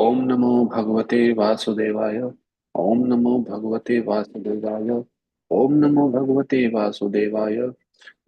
ओम नमो भगवते वासुदेवाय। ओम नमो भगवते वासुदेवाय। ओम नमो भगवते वासुदेवाय।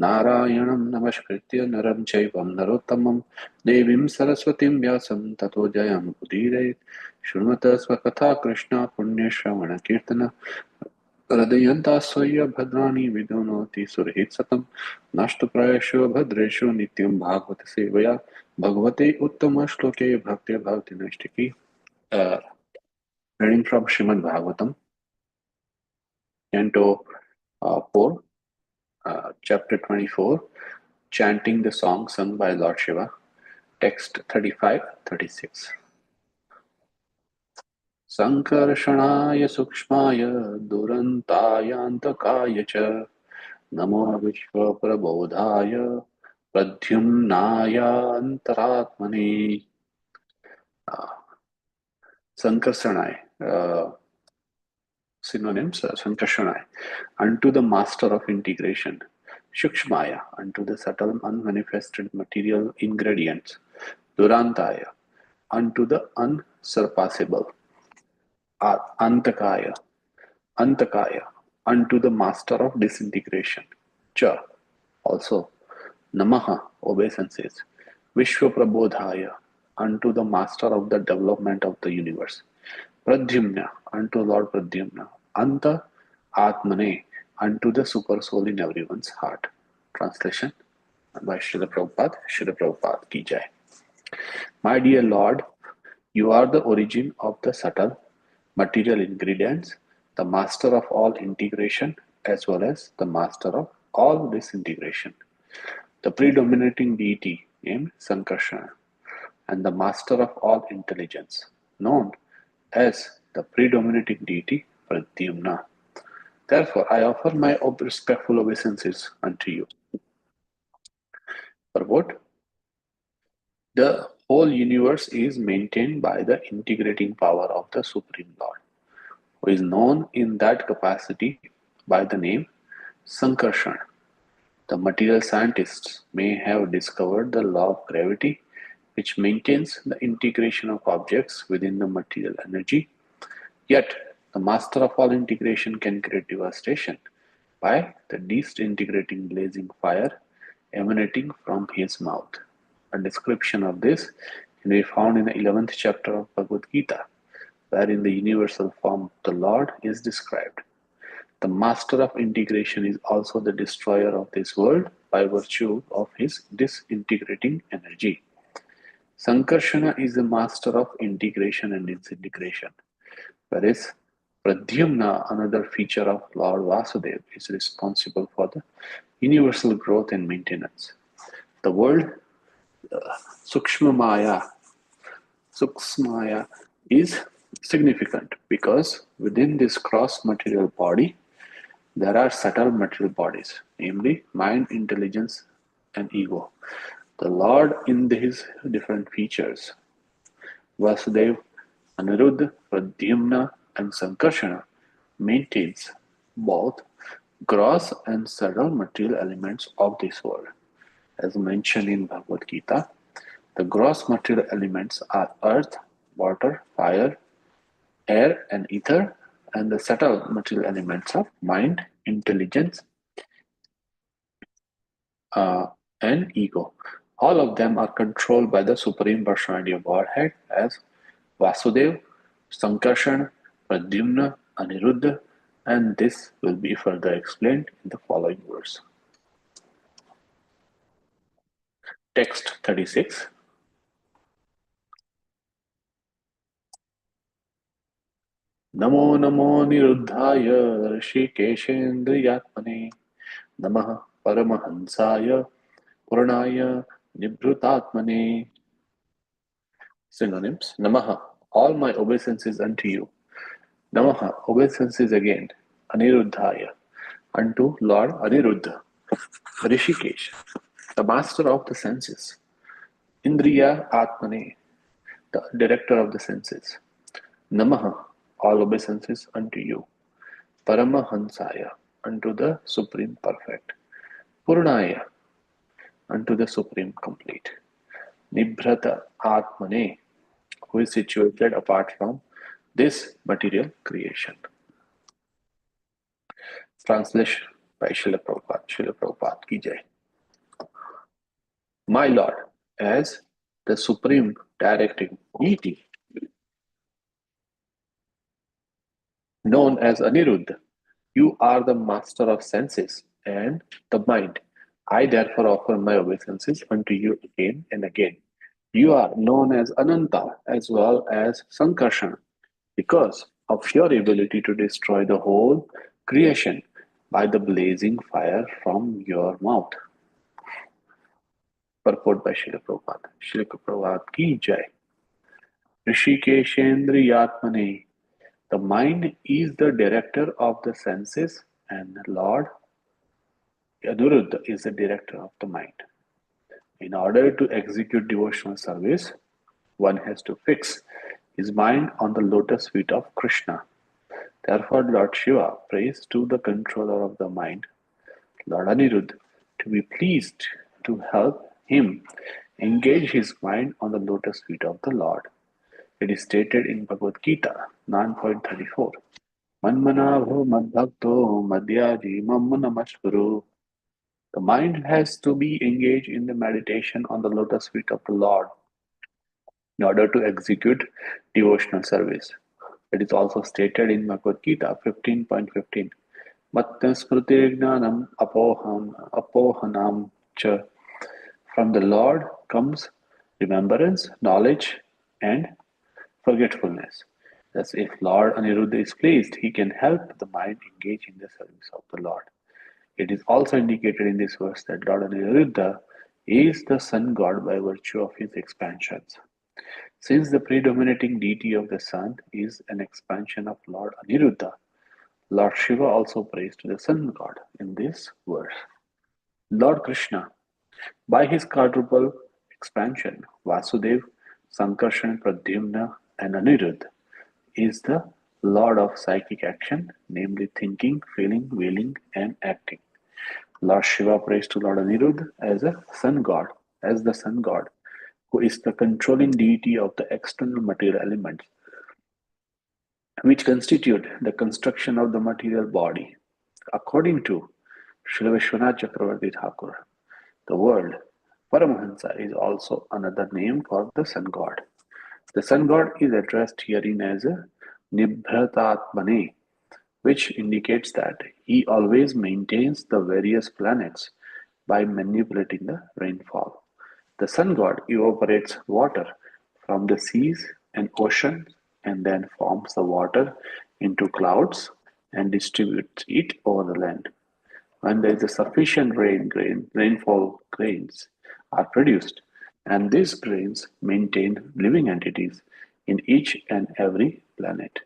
नारायणं नमस्कृत्य नरं चैव नरोत्तमं देवीं सरस्वतीं व्यासं ततो जयमुदीरयेत्। शृण्वत स्वकथा कृष्ण पुण्यश्रवण कीर्तन हृदयन्तास्वय्य भद्राणि विदुनोति सुरहितसतं नष्टप्रायेषु भद्रेषु नित्यं भागवत सेवया भगवते उत्तमश्लोके भक्ति नैष्टिकी। uh, Reading from Srimad Bhagavatam, Canto 4, Chapter 24, chanting the song sung by Lord Shiva, text 35-36. Sankarshanaaya Sukshmaya Durantayantakaya Cha Namo Vishwa Prabodhaya Pradyumnaya Antaratmane. uh, Sankarsanaya, synonyms, Sankarshanaya, unto the master of integration, Shukshmaya, unto the subtle unmanifested material ingredients, Durantaya, unto the unsurpassable, Antakaya, Antakaya, unto the master of disintegration, Cha, also, Namaha, obeisances, Vishwaprabodhaya, unto the master of the development of the universe, Pradyumna, unto Lord Pradyumna, Anta Atmane, unto the super soul in everyone's heart. Translation by Srila Prabhupada, Srila Prabhupada ki jai. My dear Lord, you are the origin of the subtle material ingredients, the master of all integration, as well as the master of all disintegration, the predominating deity named Sankarsana, and the master of all intelligence, known as the predominating deity Pradyumna. Therefore, I offer my respectful obeisances unto you. For what? The whole universe is maintained by the integrating power of the Supreme Lord, who is known in that capacity by the name Sankarshan. The material scientists may have discovered the law of gravity, which maintains the integration of objects within the material energy. Yet, the master of all integration can create devastation by the disintegrating blazing fire emanating from his mouth. A description of this can be found in the 11th chapter of Bhagavad Gita, wherein the universal form of the Lord is described. The master of integration is also the destroyer of this world by virtue of his disintegrating energy. Sankarshana is the master of integration and disintegration, whereas Pradyumna, another feature of Lord Vasudeva, is responsible for the universal growth and maintenance. The word Sukshma Maya is significant because within this cross material body there are subtle material bodies, namely mind, intelligence, and ego. The Lord in his different features, Vasudeva, Aniruddha, Pradyumna, and Sankarshana, maintains both gross and subtle material elements of this world. As mentioned in Bhagavad Gita, the gross material elements are earth, water, fire, air, and ether, and the subtle material elements of mind, intelligence, uh, and ego. All of them are controlled by the Supreme Personality of Godhead as Vasudev, Sankarshan, Pradyumna, Aniruddha, and this will be further explained in the following verse. Text 36. Namo Namo निरुद्धाय ऋषिकेशेन्द्रियात्मने नमः परमहंसाय पूर्णाय निभृतात्मने. Synonyms: Namaha, all my obeisances unto you. Namaha, obeisances again. Aniruddhaya, unto Lord Aniruddha. Rishikesh, the master of the senses. Indriya Atmane, the director of the senses. Namaha, all obeisances unto you. Paramahansaya, unto the Supreme Perfect. Purnaya, unto the Supreme Complete. Nibhrata Atmane, who is situated apart from this material creation. Translation by Srila Prabhupada. Srila Prabhupada ki jai. My Lord, as the supreme directing deity, known as Aniruddha, you are the master of senses and the mind. I therefore offer my obeisances unto you again and again. You are known as Ananta as well as Sankarsana because of your ability to destroy the whole creation by the blazing fire from your mouth. Purport by Srila Prabhupada. Srila Prabhupada ki jai. Rishikeshendriyatmane. The mind is the director of the senses and the Lord Anuruddha is the director of the mind. In order to execute devotional service, one has to fix his mind on the lotus feet of Krishna. Therefore, Lord Shiva prays to the controller of the mind, Lord Aniruddha, to be pleased to help him engage his mind on the lotus feet of the Lord. It is stated in Bhagavad Gita 9.34. Manmanabho madbhakto madhyaji mammanamaskuru. The mind has to be engaged in the meditation on the lotus feet of the Lord in order to execute devotional service. It is also stated in Bhagavad Gita 15.15. Mattasmritignanam apohanam cha. From the Lord comes remembrance, knowledge, and forgetfulness. Thus, if Lord Aniruddha is pleased, he can help the mind engage in the service of the Lord. It is also indicated in this verse that Lord Aniruddha is the sun god by virtue of his expansions. Since the predominating deity of the sun is an expansion of Lord Aniruddha, Lord Shiva also prays to the sun god in this verse. Lord Krishna, by his quadruple expansion, Vasudev, Sankarshan, Pradyumna, and Aniruddha, is the Lord of psychic action, namely thinking, feeling, willing, and acting. Lord Shiva prays to Lord Aniruddha as the sun god, who is the controlling deity of the external material elements, which constitute the construction of the material body. According to Srila Vishwanath Chakravarti Thakur, the word Paramahansa is also another name for the sun god. The sun god is addressed herein as a Nibhratatmane, which indicates that he always maintains the various planets by manipulating the rainfall. The sun god evaporates water from the seas and oceans and then forms the water into clouds and distributes it over the land. When there is a sufficient rainfall grains are produced, and these grains maintain living entities in each and every planet.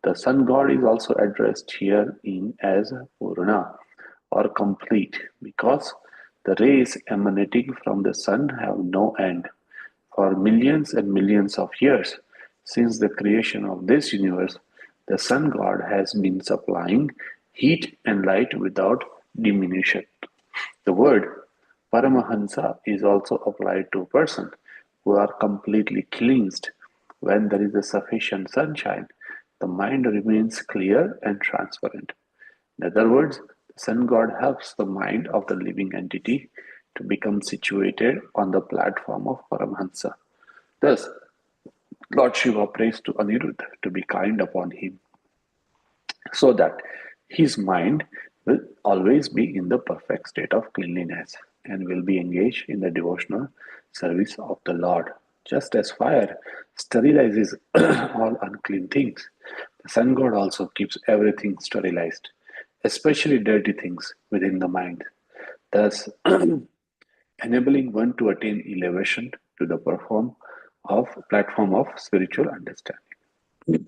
The sun god is also addressed here in as Purna or complete because the rays emanating from the sun have no end. For millions and millions of years since the creation of this universe, the sun god has been supplying heat and light without diminution. The word Paramahansa is also applied to persons who are completely cleansed. When there is a sufficient sunshine, the mind remains clear and transparent. In other words, the sun god helps the mind of the living entity to become situated on the platform of Paramahansa. Thus, Lord Shiva prays to Aniruddha to be kind upon him so that his mind will always be in the perfect state of cleanliness and will be engaged in the devotional service of the Lord. Just as fire sterilizes all unclean things, the sun god also keeps everything sterilized, especially dirty things within the mind, thus enabling one to attain elevation to the platform of spiritual understanding.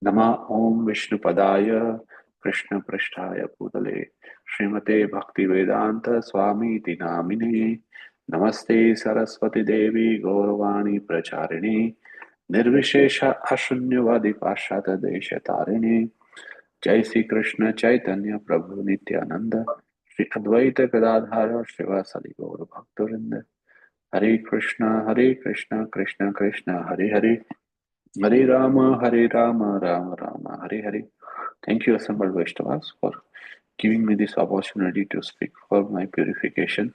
Nama Om Vishnupadaya Krishna Prishtaya Bhutale Srimate Bhaktivedanta Swami Iti Namine Namaste Saraswati Devi Gauravani Pracharini Nirvishesha Ashunyavadi Pashata Desha Tarini Jai Sri Krishna Chaitanya Prabhu Nityananda Sri Advaita Gadadhara Srivasadi Gaura Bhaktavinda Hare Krishna Krishna Krishna Hare Hare Hare Rama, Rama Rama, Hare Hare. Thank you, assembled Vaishnavas, for giving me this opportunity to speak for my purification.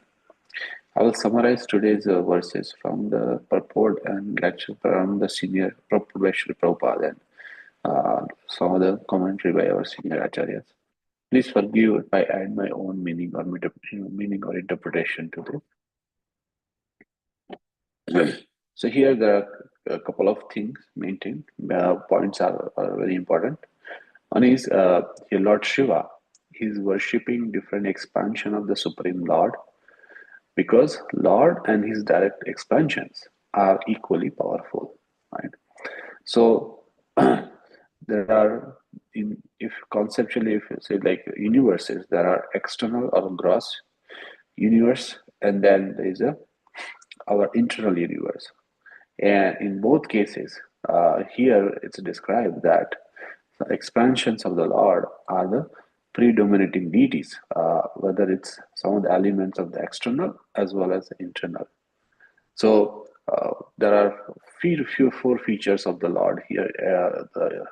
I will summarize today's verses from the purport and lecture from the senior purport by Srila Prabhupada and some other commentary by our senior acharyas. Please forgive if I add my own meaning or meaning or interpretation to this. So here there are a couple of things maintained. Points are very important. One is here Lord Shiva. He is worshipping different expansion of the Supreme Lord because Lord and his direct expansions are equally powerful. Right. So there are in if conceptually if you say like universes, there are external or gross universe, and then there is a our internal universe. And in both cases, here it's described that the expansions of the Lord are the predominating deities, whether it's some of the elements of the external as well as the internal. So there are four features of the Lord here: the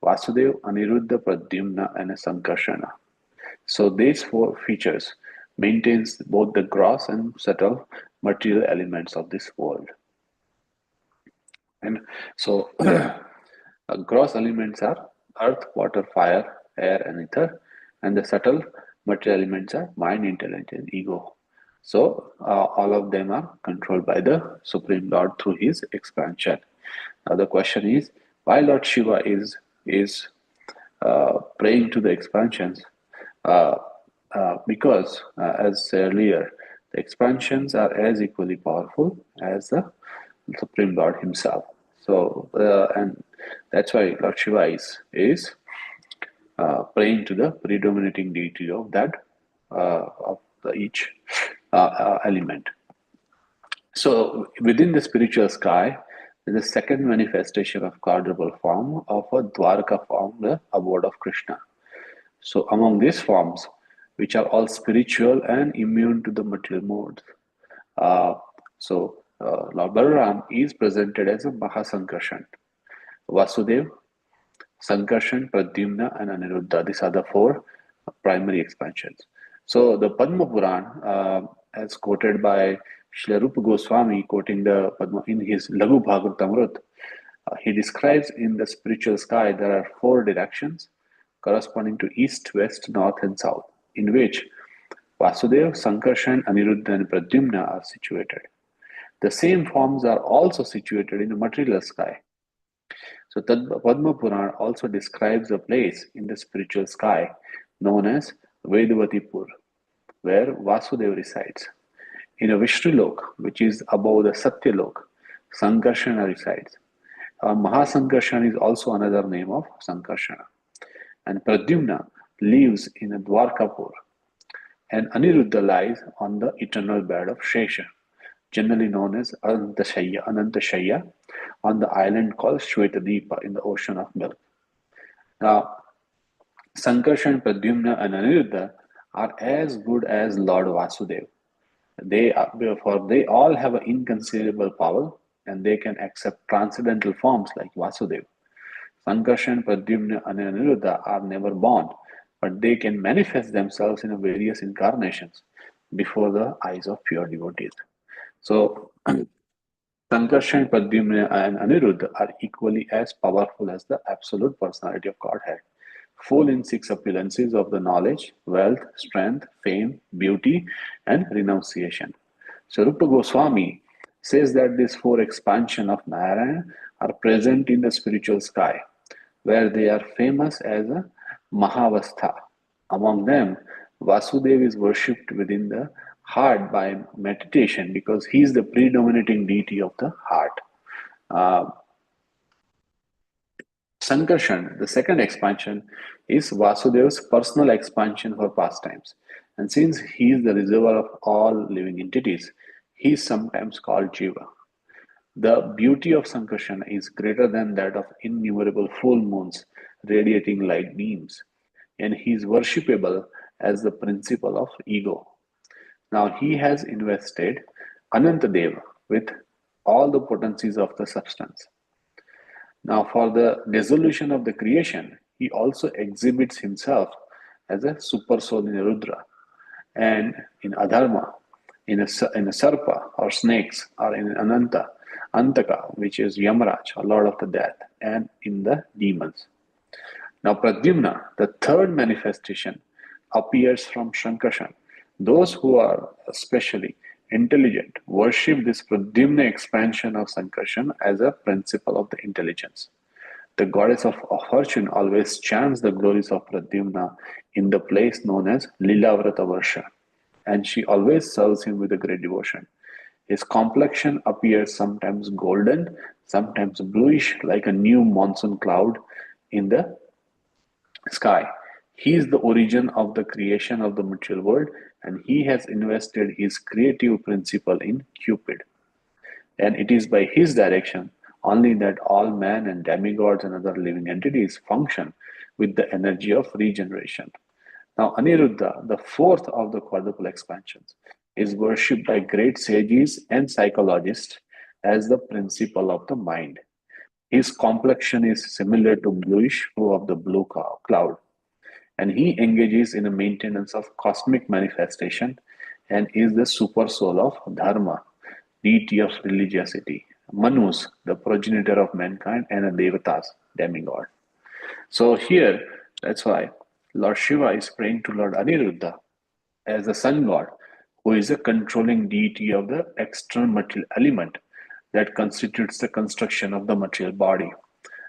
Vasudev, Aniruddha, Pradyumna, and Sankarshana. So these four features maintains both the gross and subtle material elements of this world. And so gross elements are earth, water, fire, air, and ether, and the subtle material elements are mind, intelligence, ego. So all of them are controlled by the Supreme Lord through his expansion. Now the question is, why Lord Shiva is praying to the expansions? Uh, because, as earlier, the expansions are as equally powerful as the Supreme Lord Himself. So, and that's why Lord Shiva is praying to the predominating deity of that of the each element. So, within the spiritual sky, is the second manifestation of quadruple form of a Dwarka form, the abode of Krishna. So, among these forms, which are all spiritual and immune to the material modes, uh, Lord Balaram is presented as a Mahasankarshan. Vasudev, Sankarshan, Pradyumna, and Aniruddha. These are the four primary expansions. So the Padma Puran, as quoted by Srila Rupa Goswami, quoting the Padma in his Laghu Bhagavatamrut, he describes in the spiritual sky there are four directions corresponding to east, west, north, and south, in which Vasudev, Sankarshan, Aniruddha, and Pradyumna are situated. The same forms are also situated in the material sky. So Padma Puran also describes a place in the spiritual sky known as Vedavatipur, where Vasudeva resides. In a Vishnulok, which is above the Satyalok, Sankarshana resides. Mahasankarsana is also another name of Sankarshana. And Pradyumna lives in a Dwarkapur, and Aniruddha lies on the eternal bed of Shesha, generally known as Anantashaya, on the island called Shwetadipa in the ocean of milk. Now, Sankarshan, Pradyumna, and Aniruddha are as good as Lord Vasudev. Therefore, they all have an inconceivable power and they can accept transcendental forms like Vasudev. Sankarshan, Pradyumna, and Aniruddha are never born, but they can manifest themselves in various incarnations before the eyes of pure devotees. So, Sankarshan, Pradyumna, and Aniruddha are equally as powerful as the absolute personality of Godhead, full in six opulences of the knowledge, wealth, strength, fame, beauty, and renunciation. So Rupa Goswami says that these four expansions of Narayana are present in the spiritual sky, where they are famous as a Mahavastha. Among them, Vasudeva is worshipped within the heart by meditation because he is the predominating deity of the heart. Uh, Sankarshan, the second expansion, is Vasudeva's personal expansion for pastimes. And since he is the reservoir of all living entities, he is sometimes called Jiva. The beauty of Sankarshan is greater than that of innumerable full moons radiating light beams, and he is worshipable as the principle of ego. Now he has invested Anantadeva with all the potencies of the substance. Now, for the dissolution of the creation, he also exhibits himself as a super soul in Rudra and in Adharma, in a Sarpa or snakes, or in Antaka, which is Yamaraj, a lord of the death, and in the demons. Now, Pradyumna, the third manifestation, appears from Shankarshan. Those who are especially intelligent worship this Pradyumna expansion of Sankarshan as a principle of the intelligence. The goddess of fortune always chants the glories of Pradyumna in the place known as Lilavrata Varsha, and she always serves him with a great devotion. His complexion appears sometimes golden, sometimes bluish, like a new monsoon cloud in the sky. He is the origin of the creation of the material world, and he has invested his creative principle in Cupid. And it is by his direction only that all man and demigods and other living entities function with the energy of regeneration. Now, Aniruddha, the fourth of the quadruple expansions, is worshipped by great sages and psychologists as the principle of the mind. His complexion is similar to bluish hue of the blue cloud, and he engages in a maintenance of cosmic manifestation and is the super soul of Dharma, deity of religiosity, Manus, the progenitor of mankind, and a Devatas, demigod. So here, that's why Lord Shiva is praying to Lord Aniruddha as the sun god, who is a controlling deity of the external material element that constitutes the construction of the material body.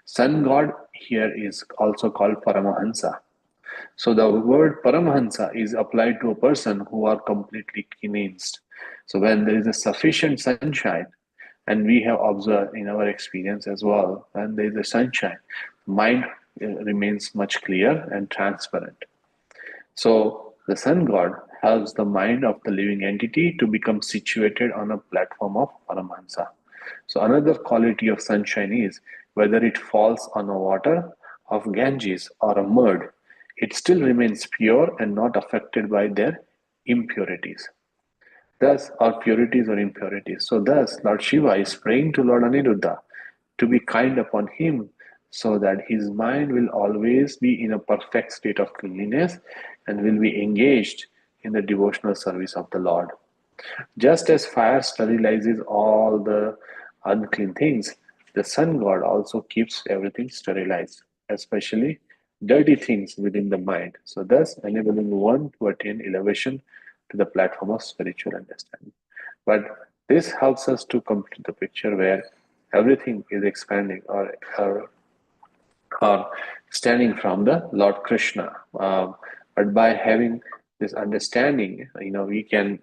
Sun god here is also called Paramahansa. So the word Paramahansa is applied to a person who are completely cleansed. So when there is a sufficient sunshine, and we have observed in our experience as well, when there is a sunshine, mind remains much clear and transparent. So the sun god helps the mind of the living entity to become situated on a platform of Paramahansa. So another quality of sunshine is whether it falls on a water of Ganges or a mud, it still remains pure and not affected by their impurities. Thus, or purities or impurities. So thus, Lord Shiva is praying to Lord Aniruddha to be kind upon him so that his mind will always be in a perfect state of cleanliness and will be engaged in the devotional service of the Lord. Just as fire sterilizes all the unclean things, the sun god also keeps everything sterilized, especially dirty things within the mind. So, thus enabling one to attain elevation to the platform of spiritual understanding. But this helps us to complete the picture where everything is expanding or standing from the Lord Krishna. But by having this understanding, we can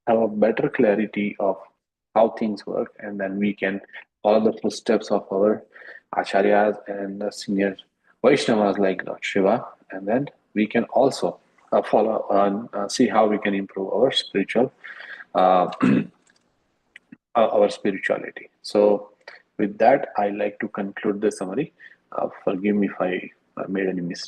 have a better clarity of how things work, and then we can follow the footsteps of our acharyas and the senior Vaishnavas like Lord Shiva, and then we can also follow and see how we can improve our uh, our spirituality. So, with that, I like to conclude the summary. Forgive me if I made any mistake.